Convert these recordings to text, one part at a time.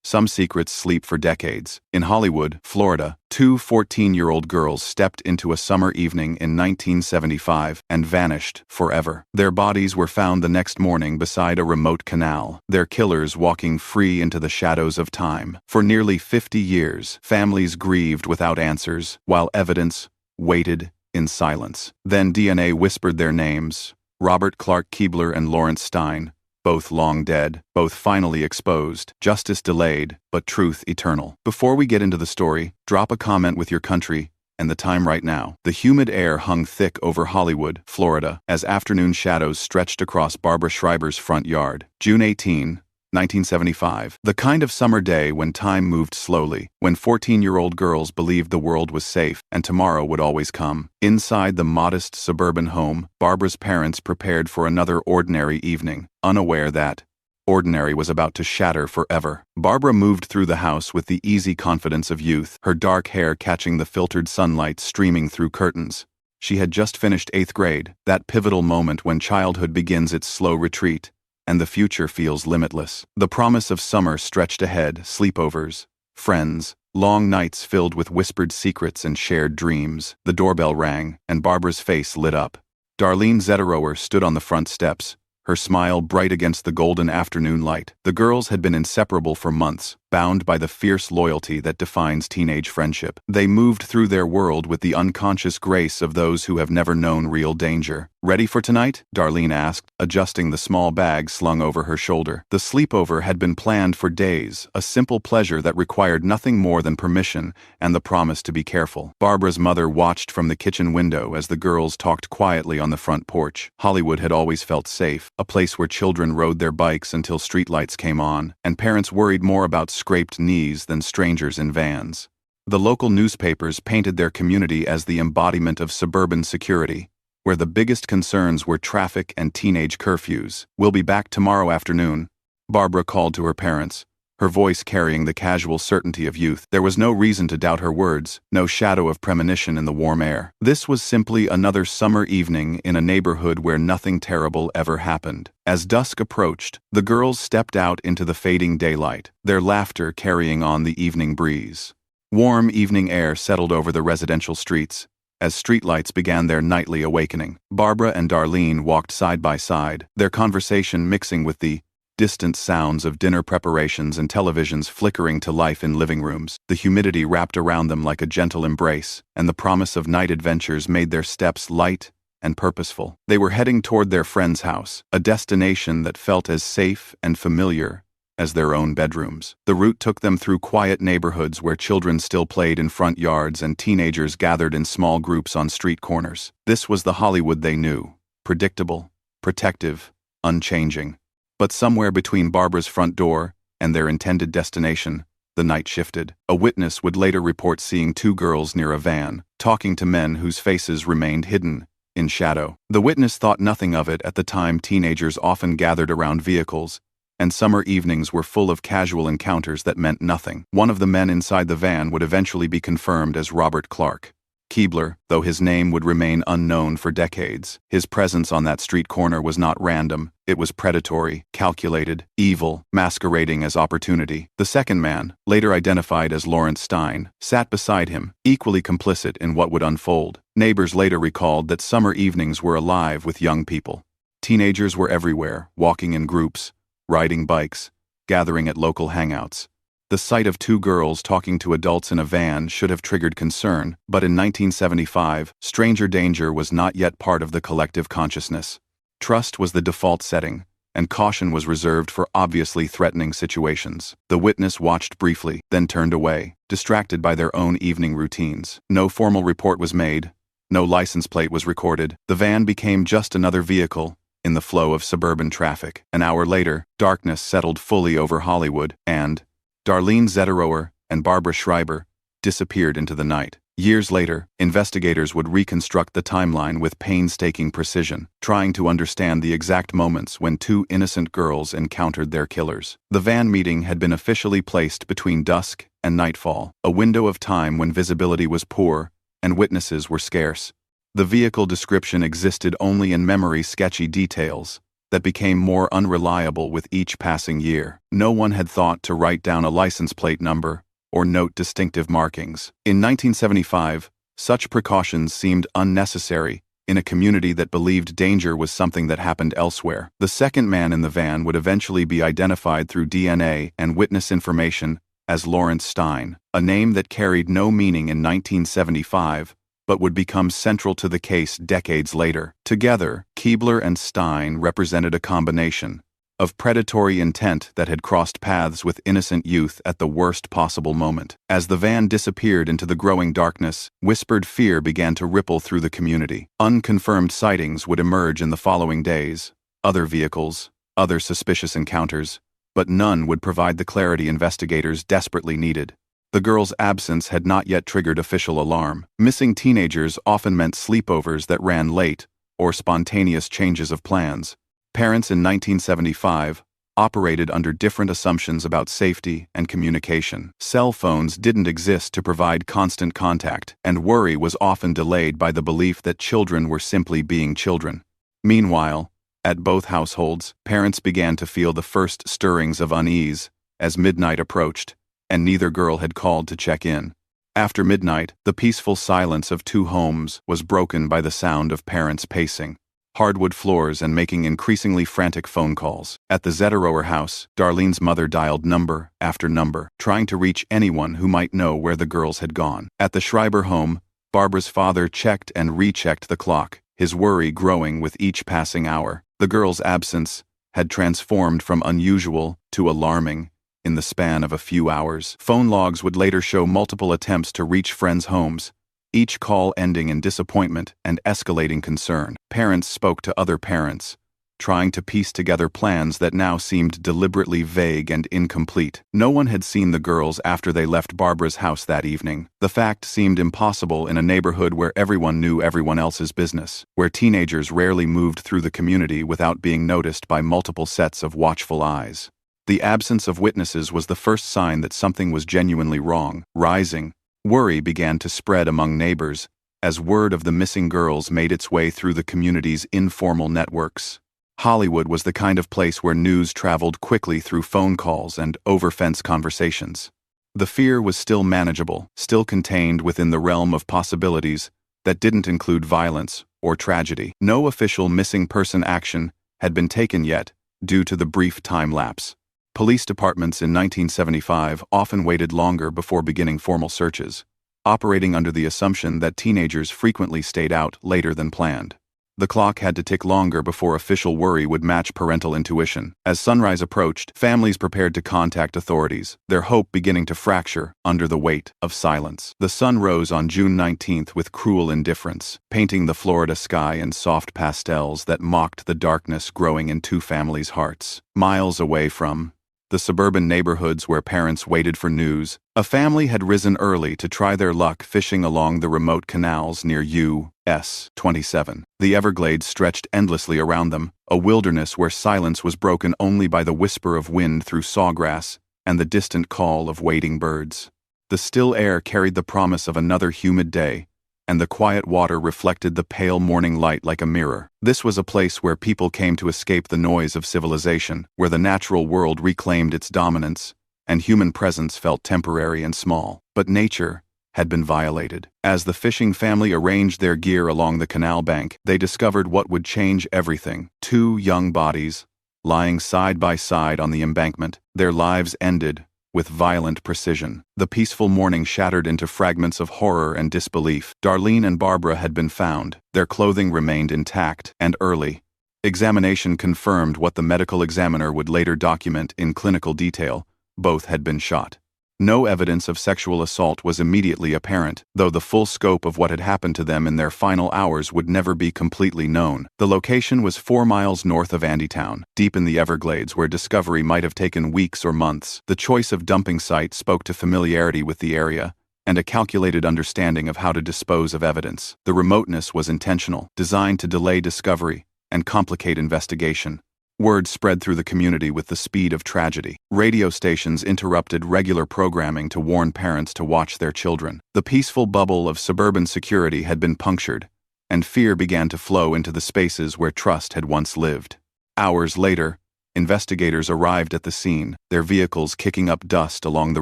Some secrets sleep for decades. In Hollywood, Florida, two 14-year-old girls stepped into a summer evening in 1975 and vanished forever. Their bodies were found the next morning beside a remote canal, their killers walking free into the shadows of time. For nearly 50 years, families grieved without answers, while evidence waited in silence. Then DNA whispered their names: Robert Clark Keebler and Lawrence Stein, both long dead, both finally exposed, justice delayed, but truth eternal. Before we get into the story, drop a comment with your country and the time right now. The humid air hung thick over Hollywood, Florida, as afternoon shadows stretched across Barbara Schreiber's front yard. June 18, 1975. The kind of summer day when time moved slowly, when 14-year-old girls believed the world was safe and tomorrow would always come. Inside the modest suburban home, Barbara's parents prepared for another ordinary evening, unaware that ordinary was about to shatter forever. Barbara moved through the house with the easy confidence of youth, her dark hair catching the filtered sunlight streaming through curtains. She had just finished 8th grade, that pivotal moment when childhood begins its slow retreat, and the future feels limitless. The promise of summer stretched ahead: sleepovers, friends, long nights filled with whispered secrets and shared dreams. The doorbell rang, and Barbara's face lit up. Darlene Zetterower stood on the front steps, her smile bright against the golden afternoon light. The girls had been inseparable for months, bound by the fierce loyalty that defines teenage friendship. They moved through their world with the unconscious grace of those who have never known real danger. "Ready for tonight?" Darlene asked, adjusting the small bag slung over her shoulder. The sleepover had been planned for days, a simple pleasure that required nothing more than permission and the promise to be careful. Barbara's mother watched from the kitchen window as the girls talked quietly on the front porch. Hollywood had always felt safe, a place where children rode their bikes until streetlights came on, and parents worried more about scraped knees than strangers in vans. The local newspapers painted their community as the embodiment of suburban security, where the biggest concerns were traffic and teenage curfews. "We'll be back tomorrow afternoon," Barbara called to her parents, her voice carrying the casual certainty of youth. There was no reason to doubt her words, no shadow of premonition in the warm air. This was simply another summer evening in a neighborhood where nothing terrible ever happened. As dusk approached, the girls stepped out into the fading daylight, their laughter carrying on the evening breeze. Warm evening air settled over the residential streets as streetlights began their nightly awakening. Barbara and Darlene walked side by side, their conversation mixing with the distant sounds of dinner preparations and televisions flickering to life in living rooms. The humidity wrapped around them like a gentle embrace, and the promise of night adventures made their steps light and purposeful. They were heading toward their friend's house, a destination that felt as safe and familiar as their own bedrooms. The route took them through quiet neighborhoods where children still played in front yards and teenagers gathered in small groups on street corners. This was the Hollywood they knew: predictable, protective, unchanging. But somewhere between Barbara's front door and their intended destination, the night shifted. A witness would later report seeing two girls near a van, talking to men whose faces remained hidden in shadow. The witness thought nothing of it at the time. Teenagers often gathered around vehicles, and summer evenings were full of casual encounters that meant nothing. One of the men inside the van would eventually be confirmed as Robert Clark Keebler, though his name would remain unknown for decades. His presence on that street corner was not random. It was predatory, calculated, evil, masquerading as opportunity. The second man, later identified as Lawrence Stein, sat beside him, equally complicit in what would unfold. Neighbors later recalled that summer evenings were alive with young people. Teenagers were everywhere, walking in groups, riding bikes, gathering at local hangouts. The sight of two girls talking to adults in a van should have triggered concern, but in 1975, stranger danger was not yet part of the collective consciousness. Trust was the default setting, and caution was reserved for obviously threatening situations. The witness watched briefly, then turned away, distracted by their own evening routines. No formal report was made. No license plate was recorded. The van became just another vehicle in the flow of suburban traffic. An hour later, darkness settled fully over Hollywood, and Darlene Zetterower and Barbara Schreiber disappeared into the night. Years later, investigators would reconstruct the timeline with painstaking precision, trying to understand the exact moments when two innocent girls encountered their killers. The van meeting had been officially placed between dusk and nightfall, a window of time when visibility was poor and witnesses were scarce. The vehicle description existed only in memory, sketchy details, that became more unreliable with each passing year. No one had thought to write down a license plate number or note distinctive markings. In 1975, such precautions seemed unnecessary in a community that believed danger was something that happened elsewhere. The second man in the van would eventually be identified through DNA and witness information as Lawrence Stein, a name that carried no meaning in 1975, but would become central to the case decades later. Together, Keebler and Stein represented a combination of predatory intent that had crossed paths with innocent youth at the worst possible moment. As the van disappeared into the growing darkness, whispered fear began to ripple through the community. Unconfirmed sightings would emerge in the following days, other vehicles, other suspicious encounters, but none would provide the clarity investigators desperately needed. The girls' absence had not yet triggered official alarm. Missing teenagers often meant sleepovers that ran late or spontaneous changes of plans. Parents in 1975 operated under different assumptions about safety and communication. Cell phones didn't exist to provide constant contact, and worry was often delayed by the belief that children were simply being children. Meanwhile, at both households, parents began to feel the first stirrings of unease as midnight approached, and neither girl had called to check in. After midnight, the peaceful silence of two homes was broken by the sound of parents pacing hardwood floors and making increasingly frantic phone calls. At the Zetterower house, Darlene's mother dialed number after number, trying to reach anyone who might know where the girls had gone. At the Schreiber home, Barbara's father checked and rechecked the clock, his worry growing with each passing hour. The girls' absence had transformed from unusual to alarming in the span of a few hours. Phone logs would later show multiple attempts to reach friends' homes, each call ending in disappointment and escalating concern. Parents spoke to other parents, trying to piece together plans that now seemed deliberately vague and incomplete. No one had seen the girls after they left Barbara's house that evening. The fact seemed impossible in a neighborhood where everyone knew everyone else's business, where teenagers rarely moved through the community without being noticed by multiple sets of watchful eyes. The absence of witnesses was the first sign that something was genuinely wrong. Rising, worry began to spread among neighbors as word of the missing girls made its way through the community's informal networks. Hollywood was the kind of place where news traveled quickly through phone calls and over-fence conversations. The fear was still manageable, still contained within the realm of possibilities that didn't include violence or tragedy. No official missing person action had been taken yet due to the brief time lapse. Police departments in 1975 often waited longer before beginning formal searches, operating under the assumption that teenagers frequently stayed out later than planned. The clock had to tick longer before official worry would match parental intuition. As sunrise approached, families prepared to contact authorities, their hope beginning to fracture under the weight of silence. The sun rose on June 19th with cruel indifference, painting the Florida sky in soft pastels that mocked the darkness growing in two families' hearts. Miles away from the suburban neighborhoods where parents waited for news, a family had risen early to try their luck fishing along the remote canals near US 27. The Everglades stretched endlessly around them, a wilderness where silence was broken only by the whisper of wind through sawgrass and the distant call of wading birds. The still air carried the promise of another humid day, and the quiet water reflected the pale morning light like a mirror. This was a place where people came to escape the noise of civilization, where the natural world reclaimed its dominance, and human presence felt temporary and small. But nature had been violated. As the fishing family arranged their gear along the canal bank, they discovered what would change everything. Two young bodies, lying side by side on the embankment, their lives ended with violent precision. The peaceful morning shattered into fragments of horror and disbelief. Darlene and Barbara had been found. Their clothing remained intact, and early examination confirmed what the medical examiner would later document in clinical detail: both had been shot. No evidence of sexual assault was immediately apparent, though the full scope of what had happened to them in their final hours would never be completely known. The location was 4 miles north of Andytown, deep in the Everglades, where discovery might have taken weeks or months. The choice of dumping site spoke to familiarity with the area and a calculated understanding of how to dispose of evidence. The remoteness was intentional, designed to delay discovery and complicate investigation. Word spread through the community with the speed of tragedy. Radio stations interrupted regular programming to warn parents to watch their children. The peaceful bubble of suburban security had been punctured, and fear began to flow into the spaces where trust had once lived. Hours later, investigators arrived at the scene, their vehicles kicking up dust along the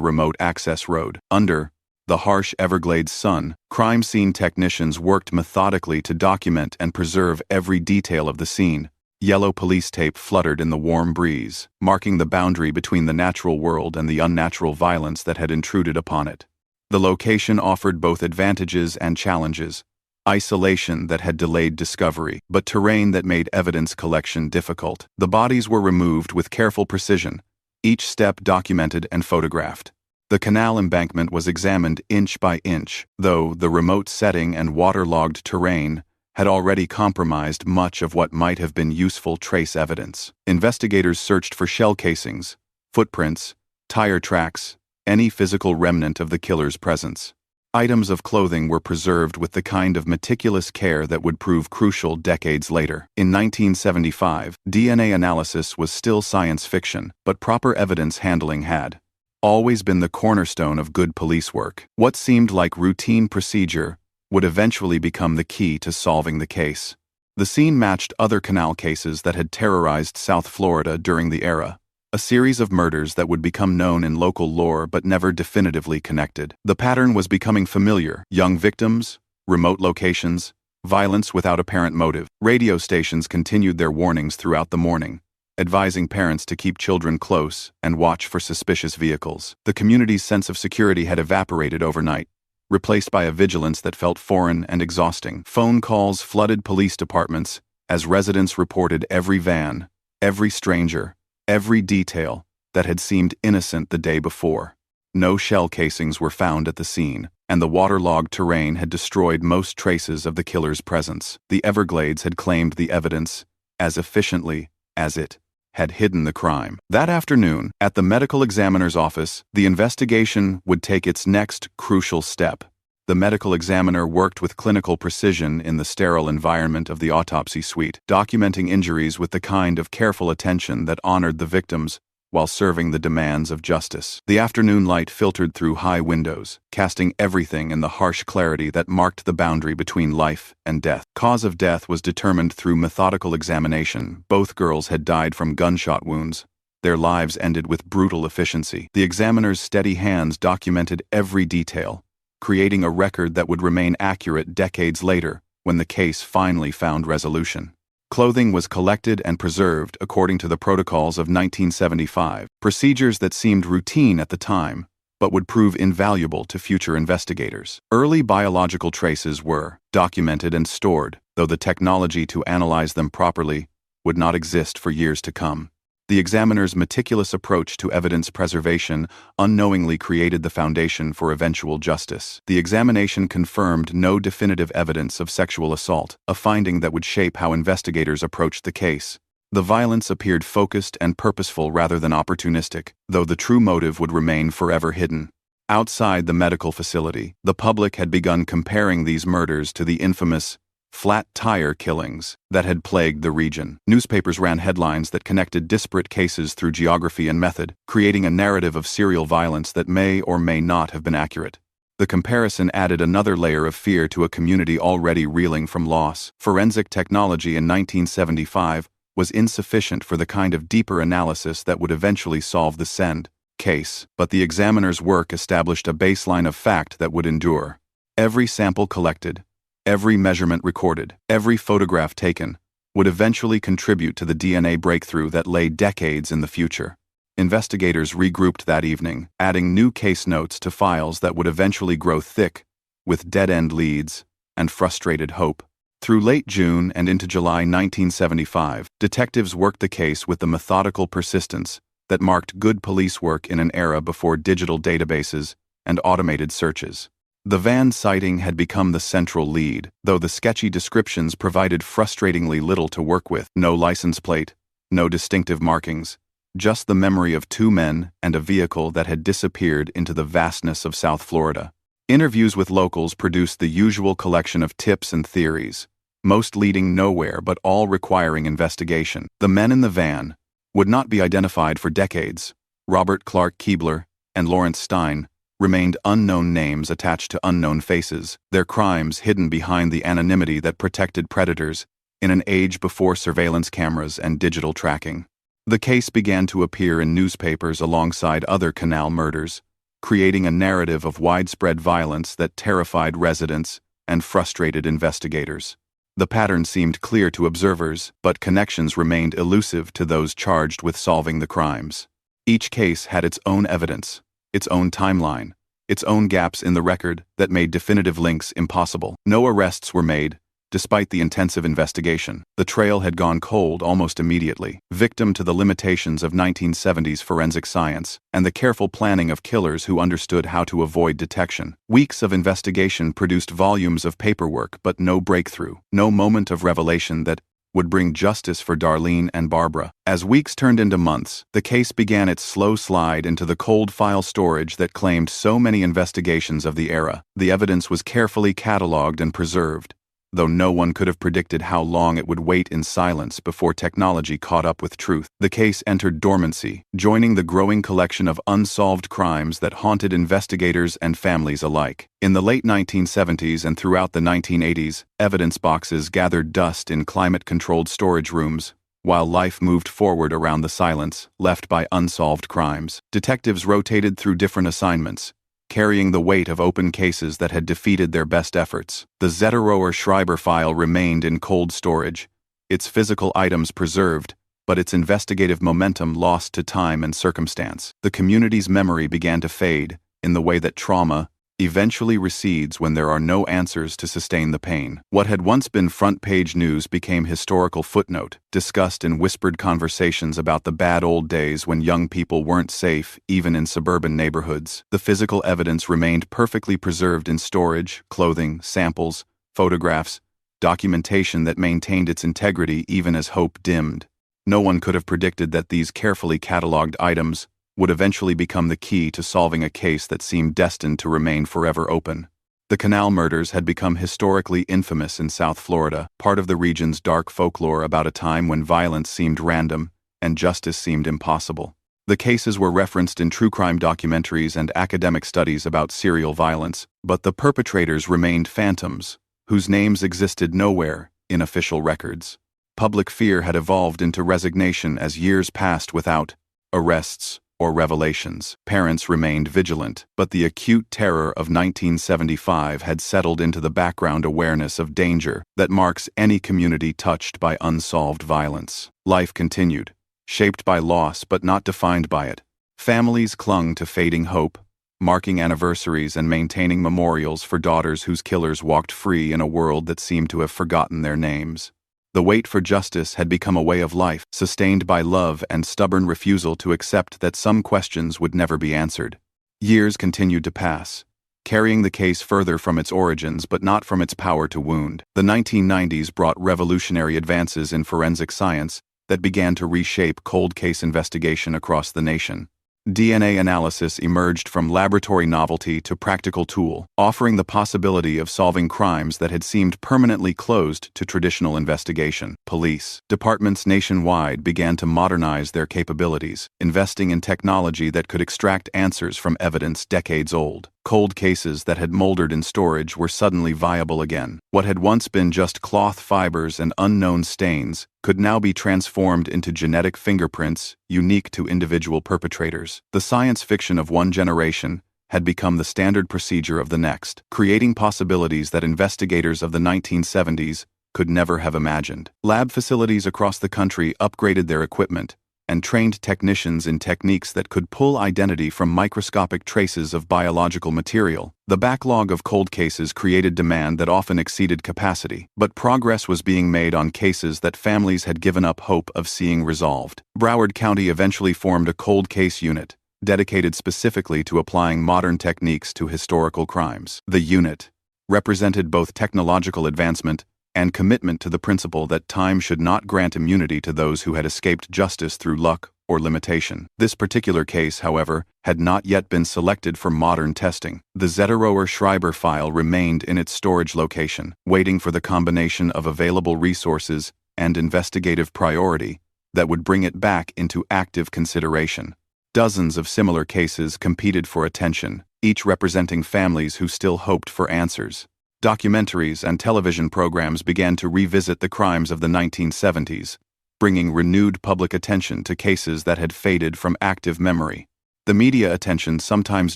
remote access road. Under the harsh Everglades sun, crime scene technicians worked methodically to document and preserve every detail of the scene. Yellow police tape fluttered in the warm breeze, marking the boundary between the natural world and the unnatural violence that had intruded upon it. The location offered both advantages and challenges: isolation that had delayed discovery, but terrain that made evidence collection difficult. The bodies were removed with careful precision, each step documented and photographed. The canal embankment was examined inch by inch, though the remote setting and waterlogged terrain had already compromised much of what might have been useful trace evidence. Investigators searched for shell casings, footprints, tire tracks, any physical remnant of the killer's presence. Items of clothing were preserved with the kind of meticulous care that would prove crucial decades later. In 1975, DNA analysis was still science fiction, but proper evidence handling had always been the cornerstone of good police work. What seemed like routine procedure would eventually become the key to solving the case. The scene matched other canal cases that had terrorized South Florida during the era, a series of murders that would become known in local lore but never definitively connected. The pattern was becoming familiar: young victims, remote locations, violence without apparent motive. Radio stations continued their warnings throughout the morning, advising parents to keep children close and watch for suspicious vehicles. The community's sense of security had evaporated overnight, replaced by a vigilance that felt foreign and exhausting. Phone calls flooded police departments as residents reported every van, every stranger, every detail that had seemed innocent the day before. No shell casings were found at the scene, and the waterlogged terrain had destroyed most traces of the killer's presence. The Everglades had claimed the evidence as efficiently as it had hidden the crime. That afternoon, at the medical examiner's office, the investigation would take its next crucial step. The medical examiner worked with clinical precision in the sterile environment of the autopsy suite, documenting injuries with the kind of careful attention that honored the victims while serving the demands of justice. The afternoon light filtered through high windows, casting everything in the harsh clarity that marked the boundary between life and death. Cause of death was determined through methodical examination. Both girls had died from gunshot wounds. Their lives ended with brutal efficiency. The examiner's steady hands documented every detail, creating a record that would remain accurate decades later when the case finally found resolution. Clothing was collected and preserved according to the protocols of 1975, procedures that seemed routine at the time, but would prove invaluable to future investigators. Early biological traces were documented and stored, though the technology to analyze them properly would not exist for years to come. The examiner's meticulous approach to evidence preservation unknowingly created the foundation for eventual justice. The examination confirmed no definitive evidence of sexual assault, a finding that would shape how investigators approached the case. The violence appeared focused and purposeful rather than opportunistic, though the true motive would remain forever hidden. Outside the medical facility, the public had begun comparing these murders to the infamous flat tire killings that had plagued the region. Newspapers ran headlines that connected disparate cases through geography and method, creating a narrative of serial violence that may or may not have been accurate. The comparison added another layer of fear to a community already reeling from loss. Forensic technology in 1975 was insufficient for the kind of deeper analysis that would eventually solve the Send case, but the examiner's work established a baseline of fact that would endure. Every sample collected, every measurement recorded, every photograph taken, would eventually contribute to the DNA breakthrough that lay decades in the future. Investigators regrouped that evening, adding new case notes to files that would eventually grow thick with dead-end leads and frustrated hope. Through late June and into July 1975, detectives worked the case with the methodical persistence that marked good police work in an era before digital databases and automated searches. The van sighting had become the central lead, though the sketchy descriptions provided frustratingly little to work with. No license plate, no distinctive markings, just the memory of two men and a vehicle that had disappeared into the vastness of South Florida. Interviews with locals produced the usual collection of tips and theories, most leading nowhere but all requiring investigation. The men in the van would not be identified for decades. Robert Clark Keebler and Lawrence Stein remained unknown names attached to unknown faces, their crimes hidden behind the anonymity that protected predators in an age before surveillance cameras and digital tracking. The case began to appear in newspapers alongside other canal murders, creating a narrative of widespread violence that terrified residents and frustrated investigators. The pattern seemed clear to observers, but connections remained elusive to those charged with solving the crimes. Each case had its own evidence, its own timeline, its own gaps in the record that made definitive links impossible. No arrests were made, despite the intensive investigation. The trail had gone cold almost immediately, victim to the limitations of 1970s forensic science and the careful planning of killers who understood how to avoid detection. Weeks of investigation produced volumes of paperwork, but no breakthrough, no moment of revelation that would bring justice for Darlene and Barbara. As weeks turned into months, the case began its slow slide into the cold file storage that claimed so many investigations of the era. The evidence was carefully cataloged and preserved, though no one could have predicted how long it would wait in silence before technology caught up with truth. The case entered dormancy, joining the growing collection of unsolved crimes that haunted investigators and families alike. In the late 1970s and throughout the 1980s, evidence boxes gathered dust in climate-controlled storage rooms, while life moved forward around the silence left by unsolved crimes. Detectives rotated through different assignments, carrying the weight of open cases that had defeated their best efforts. The Zetterower Schreiber file remained in cold storage, its physical items preserved, but its investigative momentum lost to time and circumstance. The community's memory began to fade, in the way that trauma eventually recedes when there are no answers to sustain the pain. What had once been front-page news became historical footnote, discussed in whispered conversations about the bad old days when young people weren't safe, even in suburban neighborhoods. The physical evidence remained perfectly preserved in storage, clothing, samples, photographs, documentation that maintained its integrity even as hope dimmed. No one could have predicted that these carefully cataloged items would eventually become the key to solving a case that seemed destined to remain forever open. The canal murders had become historically infamous in South Florida, part of the region's dark folklore about a time when violence seemed random and justice seemed impossible. The cases were referenced in true crime documentaries and academic studies about serial violence, but the perpetrators remained phantoms, whose names existed nowhere in official records. Public fear had evolved into resignation as years passed without arrests or revelations. Parents remained vigilant, but the acute terror of 1975 had settled into the background awareness of danger that marks any community touched by unsolved violence. Life continued, shaped by loss but not defined by it. Families clung to fading hope, marking anniversaries and maintaining memorials for daughters whose killers walked free in a world that seemed to have forgotten their names. The wait for justice had become a way of life, sustained by love and stubborn refusal to accept that some questions would never be answered. Years continued to pass, carrying the case further from its origins but not from its power to wound. The 1990s brought revolutionary advances in forensic science that began to reshape cold case investigation across the nation. DNA analysis emerged from laboratory novelty to practical tool, offering the possibility of solving crimes that had seemed permanently closed to traditional investigation. Police departments nationwide began to modernize their capabilities, investing in technology that could extract answers from evidence decades old. Cold cases that had moldered in storage were suddenly viable again. What had once been just cloth fibers and unknown stains could now be transformed into genetic fingerprints unique to individual perpetrators. The science fiction of one generation had become the standard procedure of the next, creating possibilities that investigators of the 1970s could never have imagined. Lab facilities across the country upgraded their equipment and trained technicians in techniques that could pull identity from microscopic traces of biological material. The backlog of cold cases created demand that often exceeded capacity, but progress was being made on cases that families had given up hope of seeing resolved. Broward County eventually formed a cold case unit, dedicated specifically to applying modern techniques to historical crimes. The unit represented both technological advancement and commitment to the principle that time should not grant immunity to those who had escaped justice through luck or limitation. This particular case, however, had not yet been selected for modern testing. The Zetterower Schreiber file remained in its storage location, waiting for the combination of available resources and investigative priority that would bring it back into active consideration. Dozens of similar cases competed for attention, each representing families who still hoped for answers. Documentaries and television programs began to revisit the crimes of the 1970s, bringing renewed public attention to cases that had faded from active memory. The media attention sometimes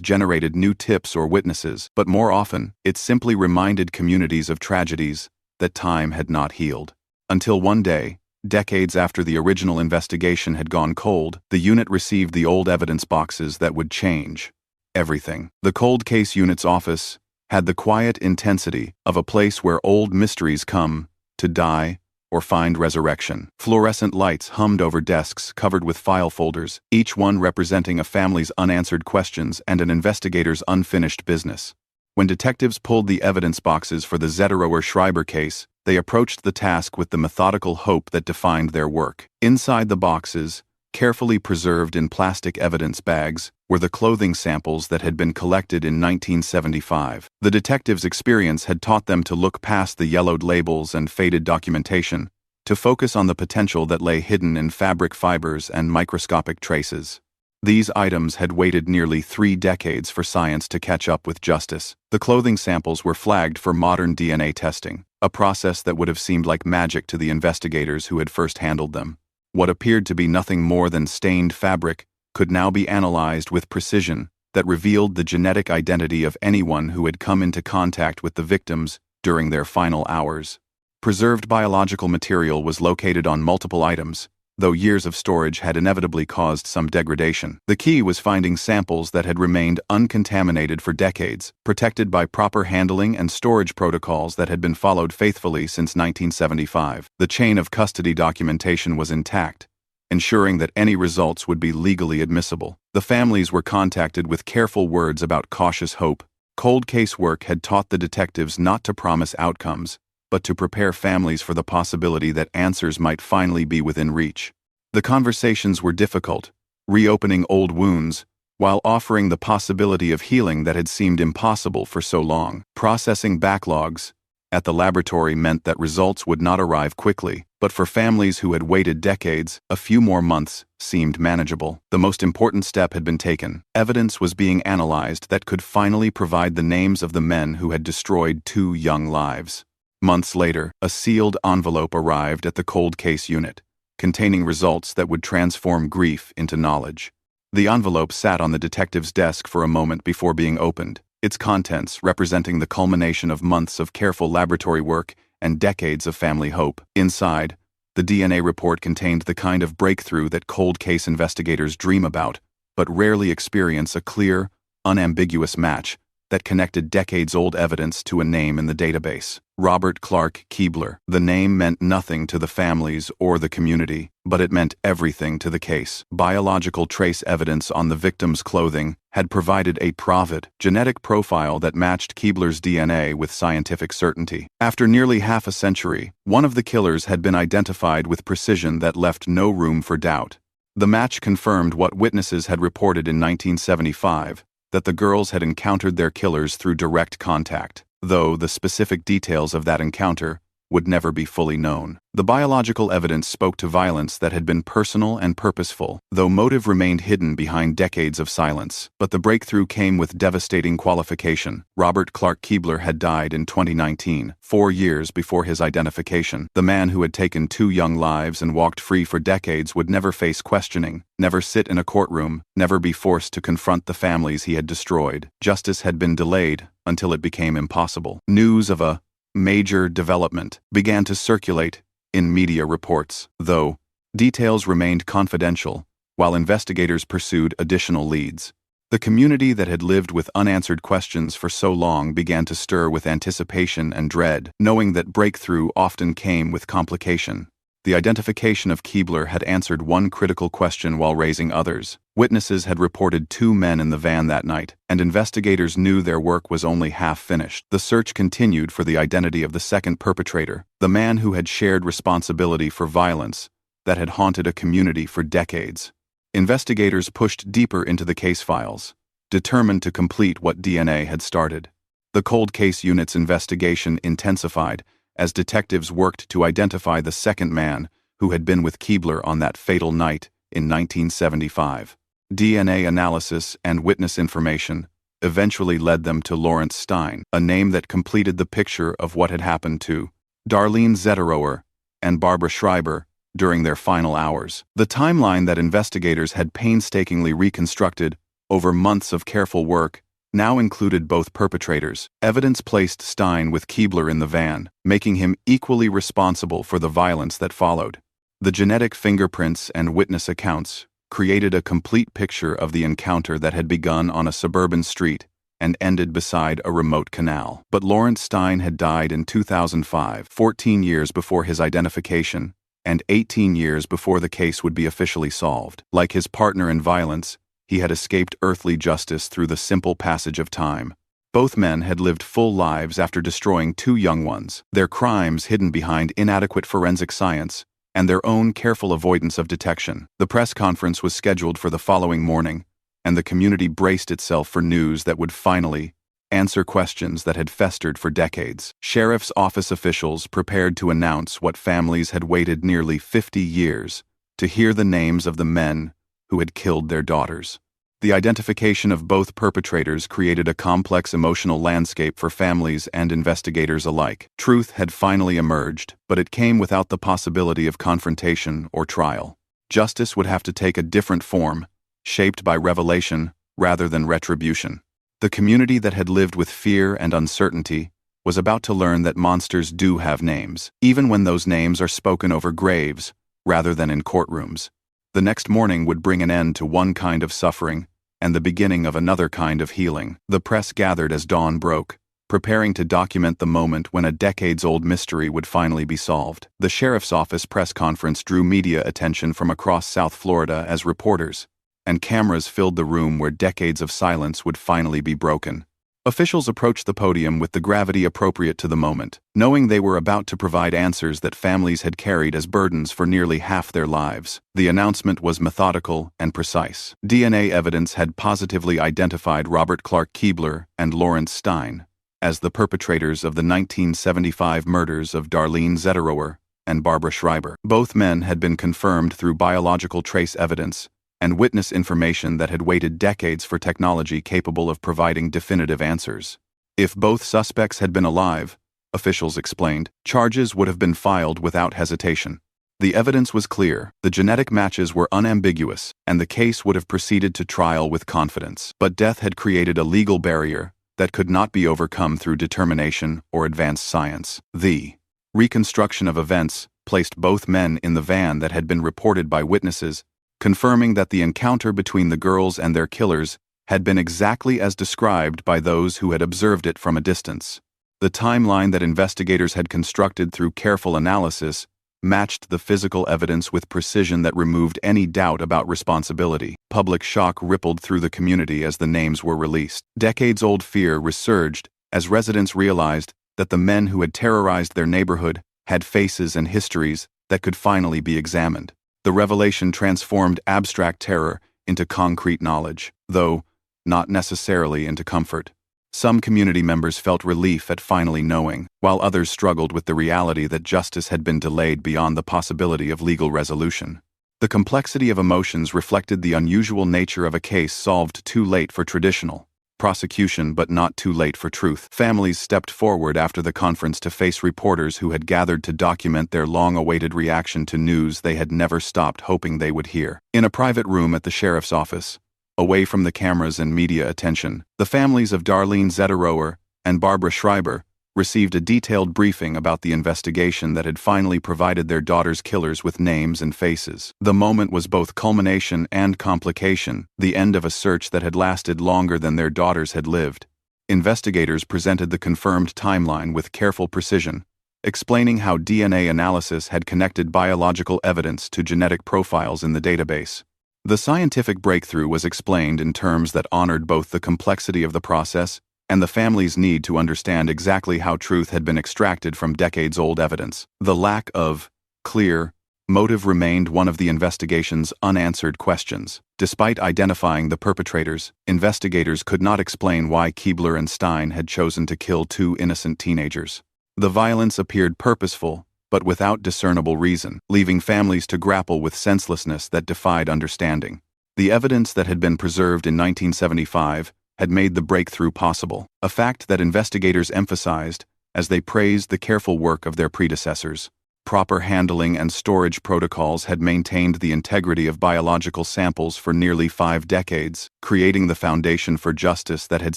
generated new tips or witnesses, but more often, it simply reminded communities of tragedies that time had not healed. Until one day, decades after the original investigation had gone cold, the unit received the old evidence boxes that would change everything. The cold case unit's office had the quiet intensity of a place where old mysteries come to die or find resurrection. Fluorescent lights hummed over desks covered with file folders, each one representing a family's unanswered questions and an investigator's unfinished business. When detectives pulled the evidence boxes for the Zetterower Schreiber case, they approached the task with the methodical hope that defined their work. Inside the boxes, carefully preserved in plastic evidence bags, were the clothing samples that had been collected in 1975. The detectives' experience had taught them to look past the yellowed labels and faded documentation, to focus on the potential that lay hidden in fabric fibers and microscopic traces. These items had waited nearly 3 decades for science to catch up with justice. The clothing samples were flagged for modern DNA testing, a process that would have seemed like magic to the investigators who had first handled them. What appeared to be nothing more than stained fabric could now be analyzed with precision that revealed the genetic identity of anyone who had come into contact with the victims during their final hours. Preserved biological material was located on multiple items, though years of storage had inevitably caused some degradation. The key was finding samples that had remained uncontaminated for decades, protected by proper handling and storage protocols that had been followed faithfully since 1975. The chain of custody documentation was intact, ensuring that any results would be legally admissible. The families were contacted with careful words about cautious hope. Cold case work had taught the detectives not to promise outcomes, but to prepare families for the possibility that answers might finally be within reach. The conversations were difficult, reopening old wounds, while offering the possibility of healing that had seemed impossible for so long. Processing backlogs at the laboratory meant that results would not arrive quickly, but for families who had waited decades, a few more months seemed manageable. The most important step had been taken. Evidence was being analyzed that could finally provide the names of the men who had destroyed 2 young lives. Months later, a sealed envelope arrived at the cold case unit, containing results that would transform grief into knowledge. The envelope sat on the detective's desk for a moment before being opened, its contents representing the culmination of months of careful laboratory work and decades of family hope. Inside, the DNA report contained the kind of breakthrough that cold case investigators dream about, but rarely experience: a clear, unambiguous match that connected decades-old evidence to a name in the database. Robert Clark Keebler. The name meant nothing to the families or the community, but it meant everything to the case. Biological trace evidence on the victim's clothing had provided a private genetic profile that matched Keebler's DNA with scientific certainty. After nearly half a century, one of the killers had been identified with precision that left no room for doubt. The match confirmed what witnesses had reported in 1975, that the girls had encountered their killers through direct contact, though the specific details of that encounter would never be fully known. The biological evidence spoke to violence that had been personal and purposeful, though motive remained hidden behind decades of silence. But the breakthrough came with devastating qualification. Robert Clark Keebler had died in 2019, 4 years before his identification. The man who had taken 2 young lives and walked free for decades would never face questioning, never sit in a courtroom, never be forced to confront the families he had destroyed. Justice had been delayed until it became impossible. News of a major development began to circulate in media reports, though details remained confidential while investigators pursued additional leads. The community that had lived with unanswered questions for so long began to stir with anticipation and dread, knowing that breakthrough often came with complication. The identification of Keebler had answered one critical question while raising others. Witnesses had reported 2 men in the van that night, and investigators knew their work was only half finished. The search continued for the identity of the second perpetrator, the man who had shared responsibility for violence that had haunted a community for decades. Investigators pushed deeper into the case files, determined to complete what DNA had started. The cold case unit's investigation intensified as detectives worked to identify the second man who had been with Keebler on that fatal night in 1975. DNA analysis and witness information eventually led them to Lawrence Stein, a name that completed the picture of what had happened to Darlene Zetterower and Barbara Schreiber during their final hours. The timeline that investigators had painstakingly reconstructed over months of careful work now included both perpetrators. Evidence placed Stein with Keebler in the van, making him equally responsible for the violence that followed. The genetic fingerprints and witness accounts created a complete picture of the encounter that had begun on a suburban street and ended beside a remote canal. But Lawrence Stein had died in 2005, 14 years before his identification, and 18 years before the case would be officially solved. Like his partner in violence, he had escaped earthly justice through the simple passage of time. Both men had lived full lives after destroying two young ones, their crimes hidden behind inadequate forensic science and their own careful avoidance of detection. The press conference was scheduled for the following morning, and the community braced itself for news that would finally answer questions that had festered for decades. Sheriff's office officials prepared to announce what families had waited nearly 50 years to hear: the names of the men who had killed their daughters. The identification of both perpetrators created a complex emotional landscape for families and investigators alike. Truth had finally emerged, but it came without the possibility of confrontation or trial. Justice would have to take a different form, shaped by revelation rather than retribution. The community that had lived with fear and uncertainty was about to learn that monsters do have names, even when those names are spoken over graves rather than in courtrooms. The next morning would bring an end to one kind of suffering and the beginning of another kind of healing. The press gathered as dawn broke, preparing to document the moment when a decades-old mystery would finally be solved. The sheriff's office press conference drew media attention from across South Florida as reporters, and cameras filled the room where decades of silence would finally be broken. Officials approached the podium with the gravity appropriate to the moment, knowing they were about to provide answers that families had carried as burdens for nearly half their lives. The announcement was methodical and precise. DNA evidence had positively identified Robert Clark Keebler and Lawrence Stein as the perpetrators of the 1975 murders of Darlene Zetterower and Barbara Schreiber. Both men had been confirmed through biological trace evidence and witness information that had waited decades for technology capable of providing definitive answers. If both suspects had been alive, officials explained, charges would have been filed without hesitation. The evidence was clear, the genetic matches were unambiguous, and the case would have proceeded to trial with confidence. But death had created a legal barrier that could not be overcome through determination or advanced science. The reconstruction of events placed both men in the van that had been reported by witnesses, confirming that the encounter between the girls and their killers had been exactly as described by those who had observed it from a distance. The timeline that investigators had constructed through careful analysis matched the physical evidence with precision that removed any doubt about responsibility. Public shock rippled through the community as the names were released. Decades-old fear resurged as residents realized that the men who had terrorized their neighborhood had faces and histories that could finally be examined. The revelation transformed abstract terror into concrete knowledge, though not necessarily into comfort. Some community members felt relief at finally knowing, while others struggled with the reality that justice had been delayed beyond the possibility of legal resolution. The complexity of emotions reflected the unusual nature of a case solved too late for traditional prosecution but not too late for truth. Families stepped forward after the conference to face reporters who had gathered to document their long-awaited reaction to news they had never stopped hoping they would hear. In a private room at the sheriff's office, away from the cameras and media attention, the families of Darlene Zetterower and Barbara Schreiber received a detailed briefing about the investigation that had finally provided their daughters' killers with names and faces. The moment was both culmination and complication, the end of a search that had lasted longer than their daughters had lived. Investigators presented the confirmed timeline with careful precision, explaining how DNA analysis had connected biological evidence to genetic profiles in the database. The scientific breakthrough was explained in terms that honored both the complexity of the process and the family's need to understand exactly how truth had been extracted from decades-old evidence. The lack of clear motive remained one of the investigation's unanswered questions. Despite identifying the perpetrators, investigators could not explain why Keebler and Stein had chosen to kill two innocent teenagers. The violence appeared purposeful, but without discernible reason, leaving families to grapple with senselessness that defied understanding. The evidence that had been preserved in 1975 had made the breakthrough possible, a fact that investigators emphasized as they praised the careful work of their predecessors. Proper handling and storage protocols had maintained the integrity of biological samples for nearly 5 decades, creating the foundation for justice that had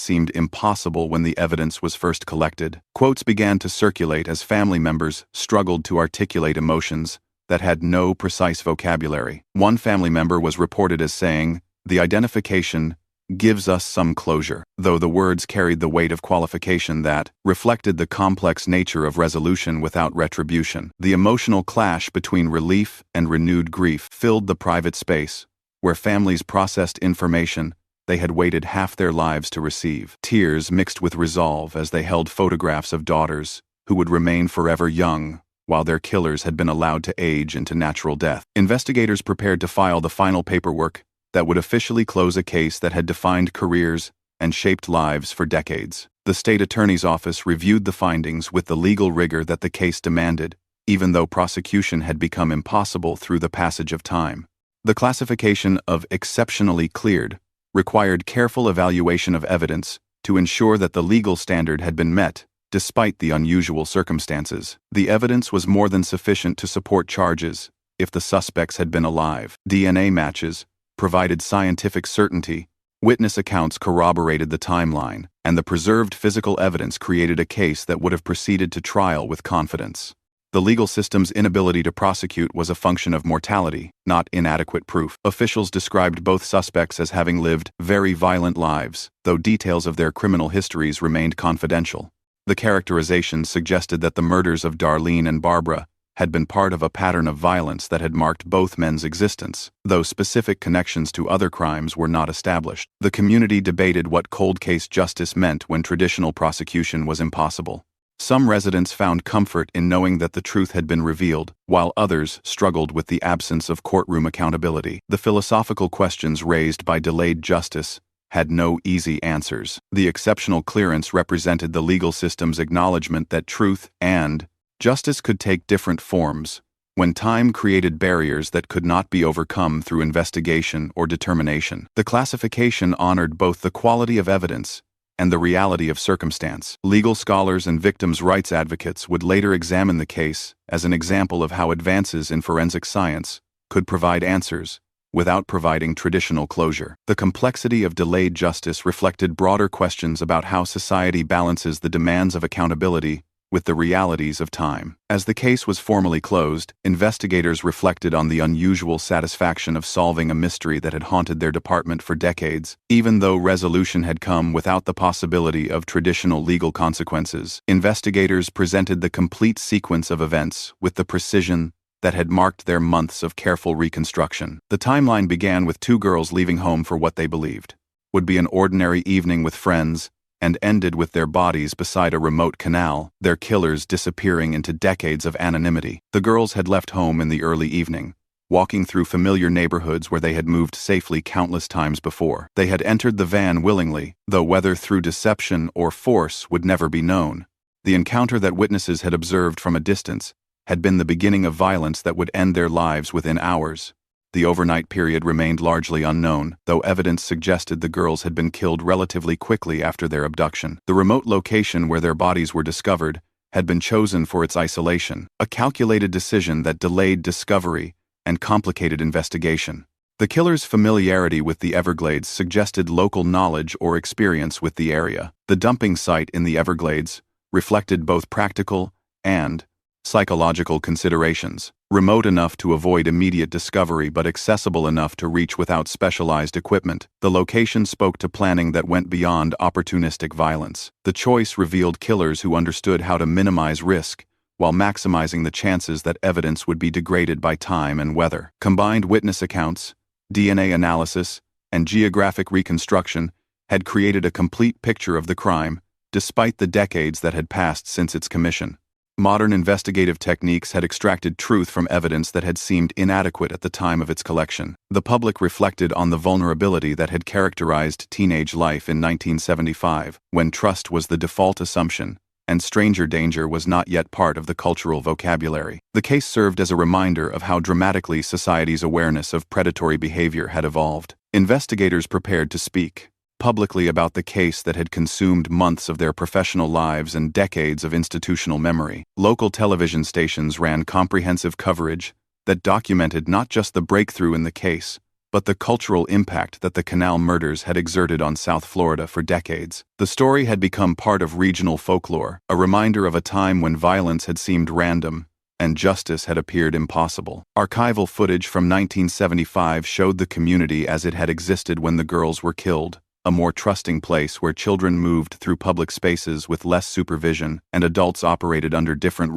seemed impossible when the evidence was first collected. Quotes began to circulate as family members struggled to articulate emotions that had no precise vocabulary. One family member was reported as saying, "The identification gives us some closure," though the words carried the weight of qualification that reflected the complex nature of resolution without retribution. The emotional clash between relief and renewed grief filled the private space, where families processed information they had waited half their lives to receive. Tears mixed with resolve as they held photographs of daughters who would remain forever young, while their killers had been allowed to age into natural death. Investigators prepared to file the final paperwork that would officially close a case that had defined careers and shaped lives for decades. The state attorney's office reviewed the findings with the legal rigor that the case demanded, even though prosecution had become impossible through the passage of time. The classification of exceptionally cleared required careful evaluation of evidence to ensure that the legal standard had been met, despite the unusual circumstances. The evidence was more than sufficient to support charges if the suspects had been alive. DNA matches provided scientific certainty, witness accounts corroborated the timeline, and the preserved physical evidence created a case that would have proceeded to trial with confidence. The legal system's inability to prosecute was a function of mortality, not inadequate proof. Officials described both suspects as having lived very violent lives, though details of their criminal histories remained confidential. The characterizations suggested that the murders of Darlene and Barbara had been part of a pattern of violence that had marked both men's existence, though specific connections to other crimes were not established. The community debated what cold case justice meant when traditional prosecution was impossible. Some residents found comfort in knowing that the truth had been revealed, while others struggled with the absence of courtroom accountability. The philosophical questions raised by delayed justice had no easy answers. The exceptional clearance represented the legal system's acknowledgement that truth and justice could take different forms, when time created barriers that could not be overcome through investigation or determination. The classification honored both the quality of evidence and the reality of circumstance. Legal scholars and victims' rights advocates would later examine the case as an example of how advances in forensic science could provide answers without providing traditional closure. The complexity of delayed justice reflected broader questions about how society balances the demands of accountability with the realities of time. As the case was formally closed, investigators reflected on the unusual satisfaction of solving a mystery that had haunted their department for decades. Even though resolution had come without the possibility of traditional legal consequences, investigators presented the complete sequence of events with the precision that had marked their months of careful reconstruction. The timeline began with 2 girls leaving home for what they believed would be an ordinary evening with friends, and ended with their bodies beside a remote canal, their killers disappearing into decades of anonymity. The girls had left home in the early evening, walking through familiar neighborhoods where they had moved safely countless times before. They had entered the van willingly, though whether through deception or force would never be known. The encounter that witnesses had observed from a distance had been the beginning of violence that would end their lives within hours. The overnight period remained largely unknown, though evidence suggested the girls had been killed relatively quickly after their abduction. The remote location where their bodies were discovered had been chosen for its isolation, a calculated decision that delayed discovery and complicated investigation. The killer's familiarity with the Everglades suggested local knowledge or experience with the area. The dumping site in the Everglades reflected both practical and psychological considerations, remote enough to avoid immediate discovery but accessible enough to reach without specialized equipment. The location spoke to planning that went beyond opportunistic violence. The choice revealed killers who understood how to minimize risk while maximizing the chances that evidence would be degraded by time and weather. Combined witness accounts, DNA analysis, and geographic reconstruction had created a complete picture of the crime, despite the decades that had passed since its commission. Modern investigative techniques had extracted truth from evidence that had seemed inadequate at the time of its collection. The public reflected on the vulnerability that had characterized teenage life in 1975, when trust was the default assumption, and stranger danger was not yet part of the cultural vocabulary. The case served as a reminder of how dramatically society's awareness of predatory behavior had evolved. Investigators prepared to speak publicly about the case that had consumed months of their professional lives and decades of institutional memory. Local television stations ran comprehensive coverage that documented not just the breakthrough in the case, but the cultural impact that the canal murders had exerted on South Florida for decades. The story had become part of regional folklore, a reminder of a time when violence had seemed random and justice had appeared impossible. Archival footage from 1975 showed the community as it had existed when the girls were killed, a more trusting place where children moved through public spaces with less supervision and adults operated under different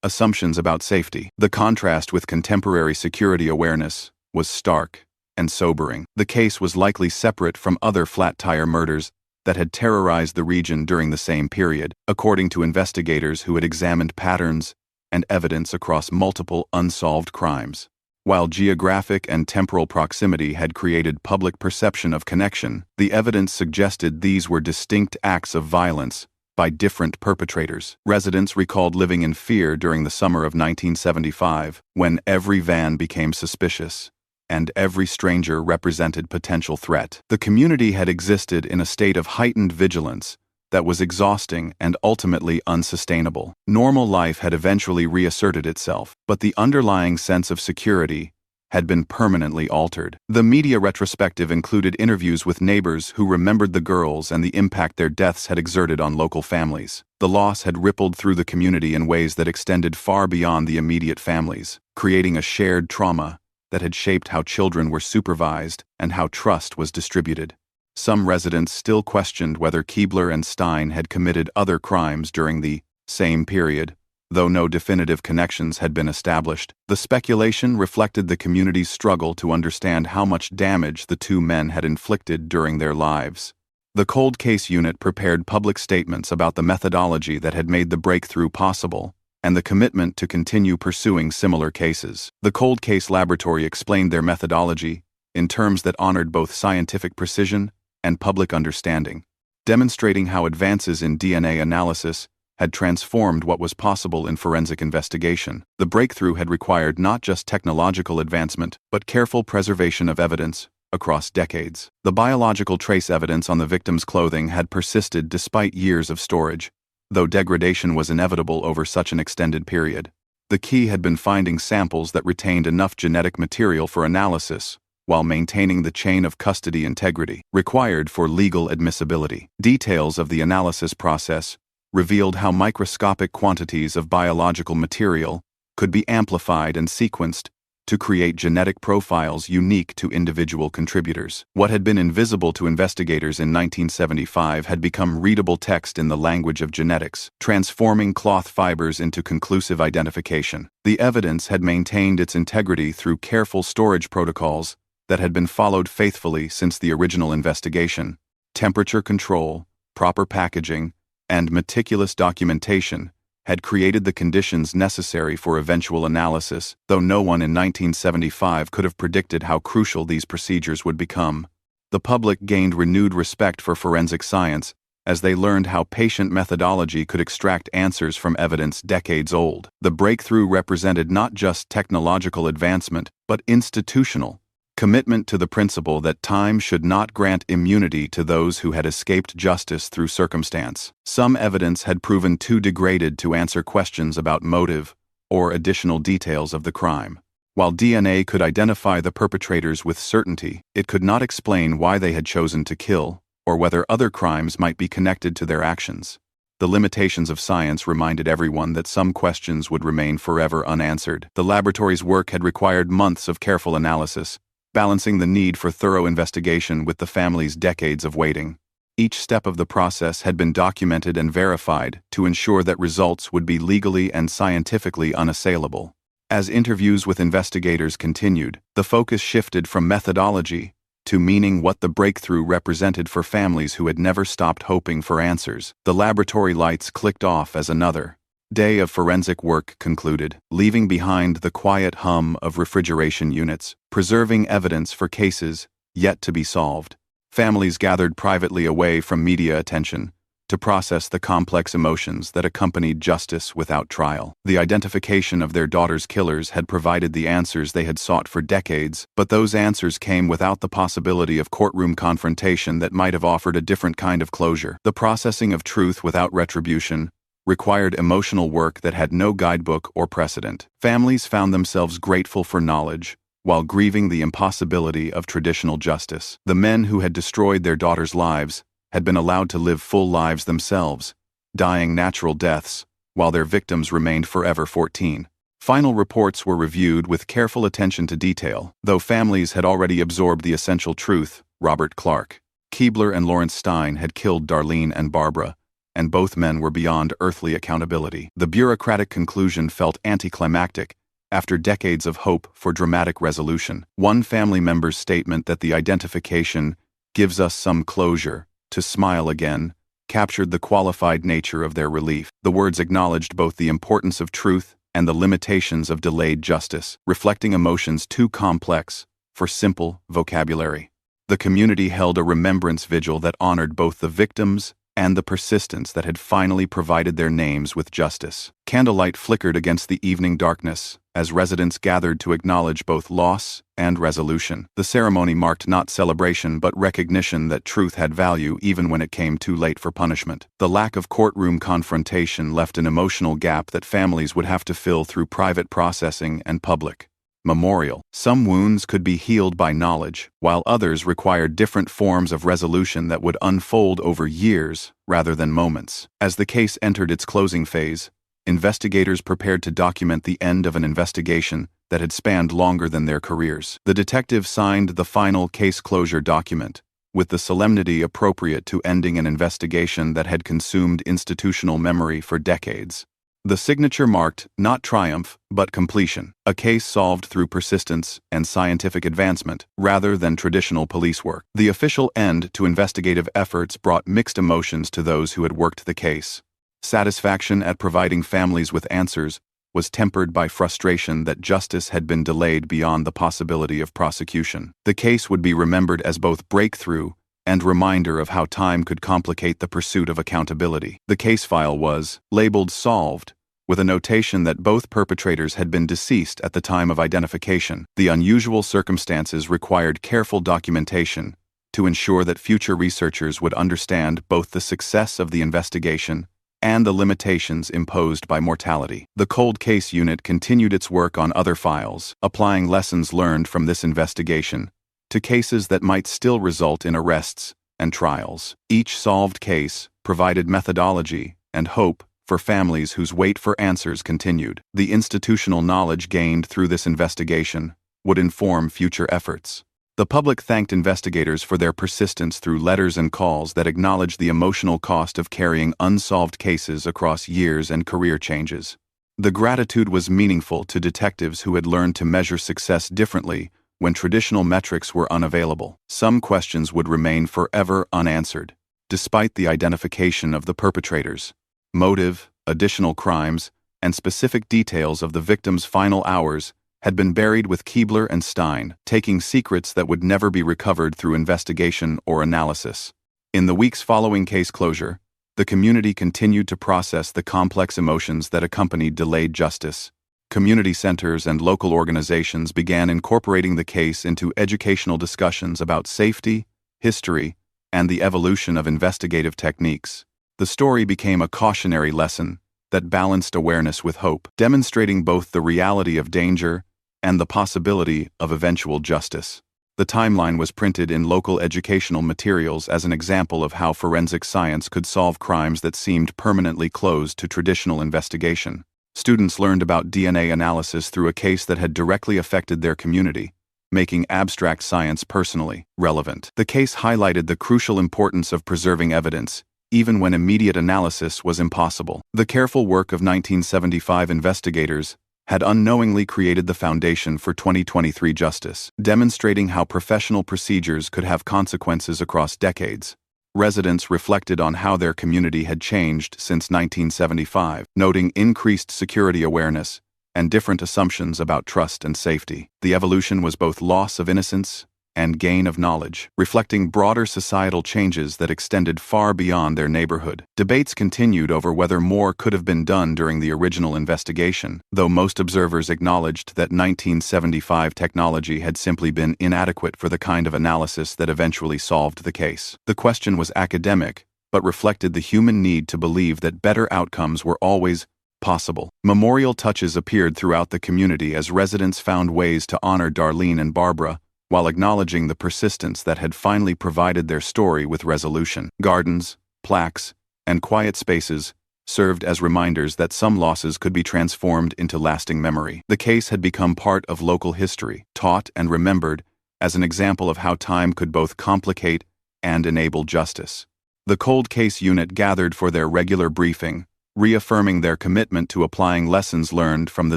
assumptions about safety. The contrast with contemporary security awareness was stark and sobering. The case was likely separate from other flat-tire murders that had terrorized the region during the same period, according to investigators who had examined patterns and evidence across multiple unsolved crimes. While geographic and temporal proximity had created public perception of connection, the evidence suggested these were distinct acts of violence by different perpetrators. Residents recalled living in fear during the summer of 1975, when every van became suspicious and every stranger represented potential threat. The community had existed in a state of heightened vigilance that was exhausting and ultimately unsustainable. Normal life had eventually reasserted itself, but the underlying sense of security had been permanently altered. The media retrospective included interviews with neighbors who remembered the girls and the impact their deaths had exerted on local families. The loss had rippled through the community in ways that extended far beyond the immediate families, creating a shared trauma that had shaped how children were supervised and how trust was distributed. Some residents still questioned whether Keebler and Stein had committed other crimes during the same period, though no definitive connections had been established. The speculation reflected the community's struggle to understand how much damage the two men had inflicted during their lives. The Cold Case Unit prepared public statements about the methodology that had made the breakthrough possible, and the commitment to continue pursuing similar cases. The Cold Case Laboratory explained their methodology in terms that honored both scientific precision and public understanding, demonstrating how advances in DNA analysis had transformed what was possible in forensic investigation. The breakthrough had required not just technological advancement, but careful preservation of evidence across decades. The biological trace evidence on the victim's clothing had persisted despite years of storage, though degradation was inevitable over such an extended period. The key had been finding samples that retained enough genetic material for analysis, while maintaining the chain of custody integrity required for legal admissibility. Details of the analysis process revealed how microscopic quantities of biological material could be amplified and sequenced to create genetic profiles unique to individual contributors. What had been invisible to investigators in 1975 had become readable text in the language of genetics, transforming cloth fibers into conclusive identification. The evidence had maintained its integrity through careful storage protocols that had been followed faithfully since the original investigation. Temperature control, proper packaging, and meticulous documentation had created the conditions necessary for eventual analysis, though no one in 1975 could have predicted how crucial these procedures would become. The public gained renewed respect for forensic science as they learned how patient methodology could extract answers from evidence decades old. The breakthrough represented not just technological advancement, but institutional commitment to the principle that time should not grant immunity to those who had escaped justice through circumstance. Some evidence had proven too degraded to answer questions about motive or additional details of the crime. While DNA could identify the perpetrators with certainty, it could not explain why they had chosen to kill or whether other crimes might be connected to their actions. The limitations of science reminded everyone that some questions would remain forever unanswered. The laboratory's work had required months of careful analysis, balancing the need for thorough investigation with the family's decades of waiting. Each step of the process had been documented and verified to ensure that results would be legally and scientifically unassailable. As interviews with investigators continued, the focus shifted from methodology to meaning what the breakthrough represented for families who had never stopped hoping for answers. The laboratory lights clicked off as another day of forensic work concluded, leaving behind the quiet hum of refrigeration units, preserving evidence for cases yet to be solved. Families gathered privately away from media attention to to process the complex emotions that accompanied justice without trial. The identification of their daughter's killers had provided the answers they had sought for decades, but those answers came without the possibility of courtroom confrontation that might have offered a different kind of closure. The processing of truth without retribution required emotional work that had no guidebook or precedent. Families found themselves grateful for knowledge, while grieving the impossibility of traditional justice. The men who had destroyed their daughters' lives had been allowed to live full lives themselves, dying natural deaths, while their victims remained forever 14. Final reports were reviewed with careful attention to detail. Though families had already absorbed the essential truth, Robert Clark, Keebler and Lawrence Stein had killed Darlene and Barbara, and both men were beyond earthly accountability. The bureaucratic conclusion felt anticlimactic after decades of hope for dramatic resolution. One family member's statement that the identification gives us some closure to smile again captured the qualified nature of their relief. The words acknowledged both the importance of truth and the limitations of delayed justice, reflecting emotions too complex for simple vocabulary. The community held a remembrance vigil that honored both the victims and the persistence that had finally provided their names with justice. Candlelight flickered against the evening darkness as residents gathered to acknowledge both loss and resolution. The ceremony marked not celebration but recognition that truth had value even when it came too late for punishment. The lack of courtroom confrontation left an emotional gap that families would have to fill through private processing and public memorial. Some wounds could be healed by knowledge, while others required different forms of resolution that would unfold over years rather than moments. As the case entered its closing phase, investigators prepared to document the end of an investigation that had spanned longer than their careers. The detectives signed the final case closure document, with the solemnity appropriate to ending an investigation that had consumed institutional memory for decades. The signature marked not triumph, but completion, a case solved through persistence and scientific advancement, rather than traditional police work. The official end to investigative efforts brought mixed emotions to those who had worked the case. Satisfaction at providing families with answers was tempered by frustration that justice had been delayed beyond the possibility of prosecution. The case would be remembered as both breakthrough and reminder of how time could complicate the pursuit of accountability. The case file was labeled solved, with a notation that both perpetrators had been deceased at the time of identification. The unusual circumstances required careful documentation to ensure that future researchers would understand both the success of the investigation and the limitations imposed by mortality. The cold case unit continued its work on other files, applying lessons learned from this investigation to cases that might still result in arrests and trials. Each solved case provided methodology and hope for families whose wait for answers continued. The institutional knowledge gained through this investigation would inform future efforts. The public thanked investigators for their persistence through letters and calls that acknowledged the emotional cost of carrying unsolved cases across years and career changes. The gratitude was meaningful to detectives who had learned to measure success differently when traditional metrics were unavailable. Some questions would remain forever unanswered, despite the identification of the perpetrators. Motive, additional crimes, and specific details of the victim's final hours had been buried with Keebler and Stein, taking secrets that would never be recovered through investigation or analysis. In the weeks following case closure, the community continued to process the complex emotions that accompanied delayed justice. Community centers and local organizations began incorporating the case into educational discussions about safety, history, and the evolution of investigative techniques. The story became a cautionary lesson that balanced awareness with hope, demonstrating both the reality of danger and the possibility of eventual justice. The timeline was printed in local educational materials as an example of how forensic science could solve crimes that seemed permanently closed to traditional investigation. Students learned about DNA analysis through a case that had directly affected their community, making abstract science personally relevant. The case highlighted the crucial importance of preserving evidence, even when immediate analysis was impossible. The careful work of 1975 investigators had unknowingly created the foundation for 2023 justice, demonstrating how professional procedures could have consequences across decades. Residents reflected on how their community had changed since 1975, noting increased security awareness and different assumptions about trust and safety. The evolution was both loss of innocence and gain of knowledge, reflecting broader societal changes that extended far beyond their neighborhood. Debates continued over whether more could have been done during the original investigation, though most observers acknowledged that 1975 technology had simply been inadequate for the kind of analysis that eventually solved the case. The question was academic, but reflected the human need to believe that better outcomes were always possible. Memorial touches appeared throughout the community as residents found ways to honor Darlene and Barbara, while acknowledging the persistence that had finally provided their story with resolution. Gardens, plaques, and quiet spaces served as reminders that some losses could be transformed into lasting memory. The case had become part of local history, taught and remembered as an example of how time could both complicate and enable justice. The cold case unit gathered for their regular briefing, reaffirming their commitment to applying lessons learned from the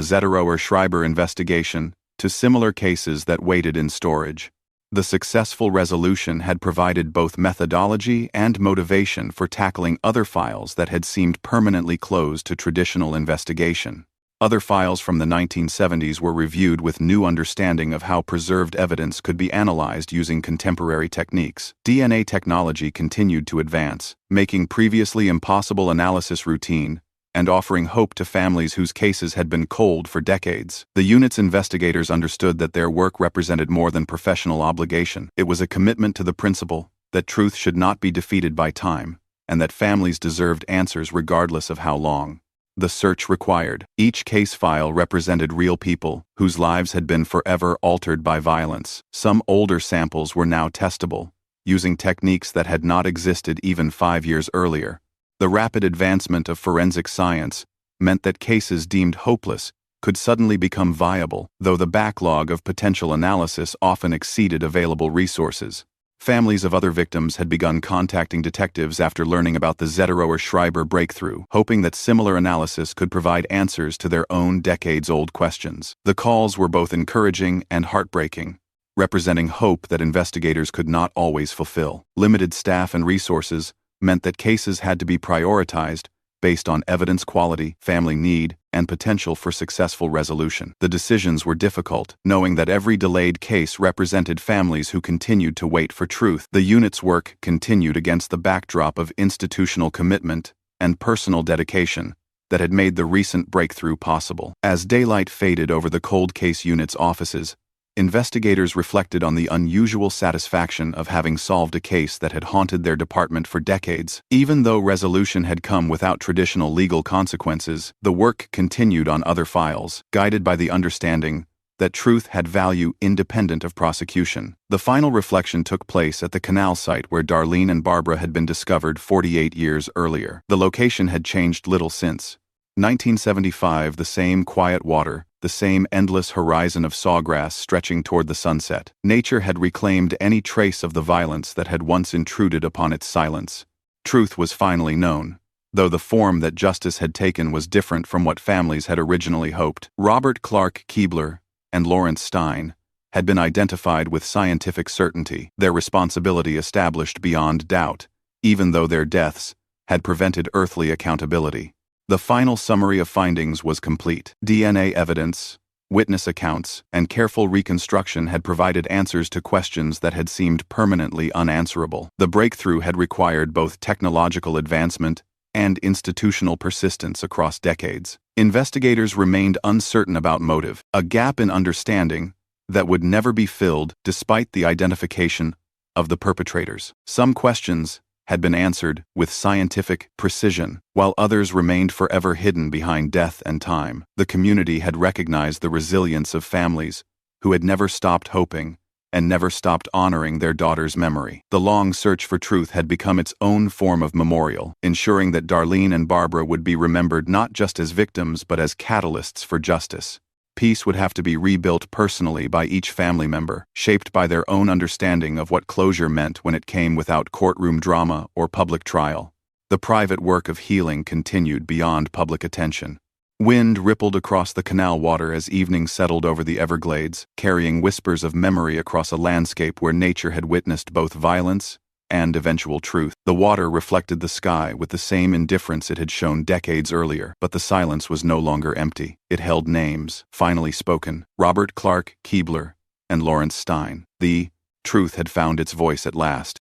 Zetterower Schreiber investigation to similar cases that waited in storage. The successful resolution had provided both methodology and motivation for tackling other files that had seemed permanently closed to traditional investigation. Other files from the 1970s were reviewed with new understanding of how preserved evidence could be analyzed using contemporary techniques. DNA technology continued to advance, making previously impossible analysis routine and offering hope to families whose cases had been cold for decades. The unit's investigators understood that their work represented more than professional obligation. It was a commitment to the principle that truth should not be defeated by time, and that families deserved answers regardless of how long the search required. Each case file represented real people whose lives had been forever altered by violence. Some older samples were now testable, using techniques that had not existed even 5 years earlier. The rapid advancement of forensic science meant that cases deemed hopeless could suddenly become viable, though the backlog of potential analysis often exceeded available resources. Families of other victims had begun contacting detectives after learning about the Zetterower Schreiber breakthrough, hoping that similar analysis could provide answers to their own decades-old questions. The calls were both encouraging and heartbreaking, representing hope that investigators could not always fulfill. Limited staff and resources meant that cases had to be prioritized based on evidence quality, family need, and potential for successful resolution. The decisions were difficult, knowing that every delayed case represented families who continued to wait for truth. The unit's work continued against the backdrop of institutional commitment and personal dedication that had made the recent breakthrough possible. As daylight faded over the cold case unit's offices, investigators reflected on the unusual satisfaction of having solved a case that had haunted their department for decades. Even though resolution had come without traditional legal consequences, the work continued on other files, guided by the understanding that truth had value independent of prosecution. The final reflection took place at the canal site where Darlene and Barbara had been discovered 48 years earlier. The location had changed little since 1975, the same quiet water, the same endless horizon of sawgrass stretching toward the sunset. Nature had reclaimed any trace of the violence that had once intruded upon its silence. Truth was finally known, though the form that justice had taken was different from what families had originally hoped. Robert Clark Keebler and Lawrence Stein had been identified with scientific certainty, their responsibility established beyond doubt, even though their deaths had prevented earthly accountability. The final summary of findings was complete. DNA evidence, witness accounts, and careful reconstruction had provided answers to questions that had seemed permanently unanswerable. The breakthrough had required both technological advancement and institutional persistence across decades. Investigators remained uncertain about motive, a gap in understanding that would never be filled despite the identification of the perpetrators. Some questions had been answered with scientific precision, while others remained forever hidden behind death and time. The community had recognized the resilience of families who had never stopped hoping and never stopped honoring their daughter's memory. The long search for truth had become its own form of memorial, ensuring that Darlene and Barbara would be remembered not just as victims but as catalysts for justice. Peace would have to be rebuilt personally by each family member, shaped by their own understanding of what closure meant when it came without courtroom drama or public trial. The private work of healing continued beyond public attention. Wind rippled across the canal water as evening settled over the Everglades, carrying whispers of memory across a landscape where nature had witnessed both violence and eventual truth. The water reflected the sky with the same indifference it had shown decades earlier, but the silence was no longer empty. It held names, finally spoken: Robert Clark Keebler and Lawrence Stein. The Truth had found its voice at last.